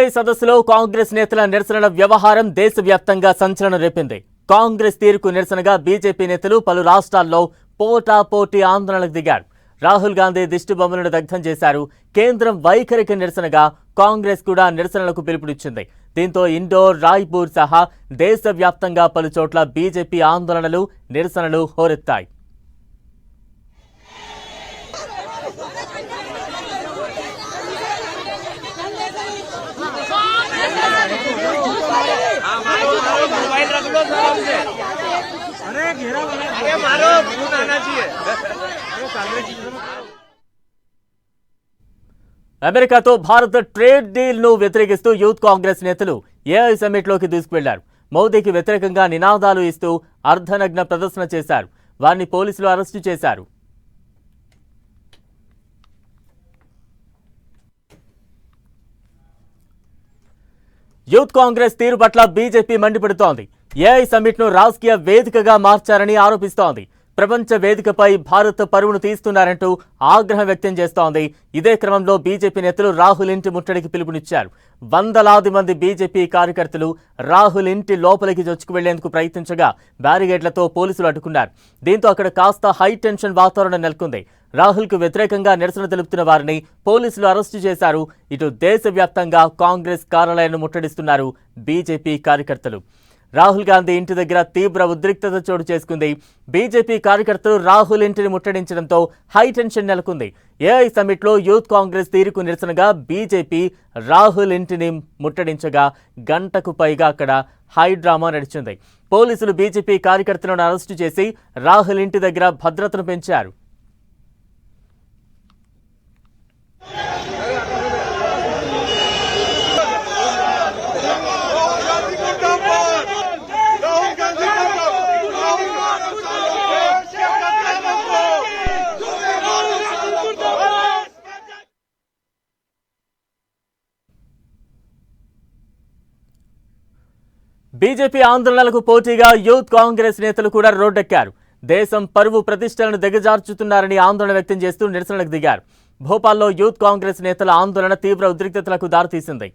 AI సదస్సులో కాంగ్రెస్ నేతల నిరసనల వ్యవహారం దేశవ్యాప్తంగా సంచలనం రేపింది. కాంగ్రెస్ తీరుకు నిరసనగా బీజేపీ నేతలు పలు రాష్ట్రాల్లో పోటాపోటీ ఆందోళనకు దిగారు. రాహుల్ గాంధీ దిష్టి బొమ్మలను దగ్ధం చేశారు. కేంద్రం వైఖరికి నిరసనగా కాంగ్రెస్ కూడా నిరసనలకు పిలుపునిచ్చింది. దీంతో ఇండోర్, రాయ్పూర్ సహా దేశవ్యాప్తంగా పలు చోట్ల బీజేపీ ఆందోళనలు, నిరసనలు హోరెత్తాయి. అమెరికాతో భారత్ ట్రేడ్ డీల్ ను వ్యతిరేకిస్తూ యూత్ కాంగ్రెస్ నేతలు ఏఐ సమ్మిట్ లోకి దూసుకువెళ్లారు. మోదీకి వ్యతిరేకంగా నినాదాలు ఇస్తూ అర్ధనగ్న ప్రదర్శన చేశారు. వారిని పోలీసులు అరెస్టు చేశారు. యూత్ కాంగ్రెస్ తీరు పట్ల బీజేపీ మండిపడుతోంది. ఏఐ సమ్మిట్ ను రాజకీయ వేదికగా మార్చారని ఆరోపిస్తోంది. ప్రపంచ వేదికపై భారత్ పరువును తీస్తున్నారంటూ ఆగ్రహం వ్యక్తం చేస్తోంది. ఇదే క్రమంలో బీజేపీ నేతలు రాహుల్ ఇంటి ముట్టడికి పిలుపునిచ్చారు. వందలాది మంది బీజేపీ కార్యకర్తలు రాహుల్ ఇంటి లోపలికి చొచ్చుకు వెళ్లేందుకు ప్రయత్నించగా బ్యారిగేడ్లతో పోలీసులు అడ్డుకున్నారు. దీంతో అక్కడ కాస్త హై టెన్షన్ వాతావరణం నెలకొంది. రాహుల్కు వ్యతిరేకంగా నిరసన తెలుపుతున్న వారిని పోలీసులు అరెస్టు చేశారు. ఇటు దేశవ్యాప్తంగా కాంగ్రెస్ కార్యాలయాన్ని ముట్టడిస్తున్నారు బీజేపీ కార్యకర్తలు. రాహుల్ గాంధీ ఇంటి దగ్గర తీవ్ర ఉద్రిక్తత చోటు చేసుకుంది. బీజేపీ కార్యకర్తలు రాహుల్ ఇంటిని ముట్టడించడంతో హై టెన్షన్ నెలకొంది. ఏఐ సమ్మిట్లో యూత్ కాంగ్రెస్ తీరుకు నిరసనగా బీజేపీ రాహుల్ ఇంటిని ముట్టడించగా గంటకు పైగా అక్కడ హై డ్రామా నడిచింది. పోలీసులు బీజేపీ కార్యకర్తలను అరెస్టు చేసి రాహుల్ ఇంటి దగ్గర భద్రతను పెంచారు. బీజేపీ ఆందోళనలకు పోటీగా యూత్ కాంగ్రెస్ నేతలు కూడా రోడ్డెక్కారు. దేశం పరువు ప్రతిష్టలను దిగజార్చుతున్నారని ఆందోళన వ్యక్తం చేస్తూ నిరసనలకు దిగారు. భోపాల్లో యూత్ కాంగ్రెస్ నేతల ఆందోళన తీవ్ర ఉద్రిక్తతలకు దారితీసింది.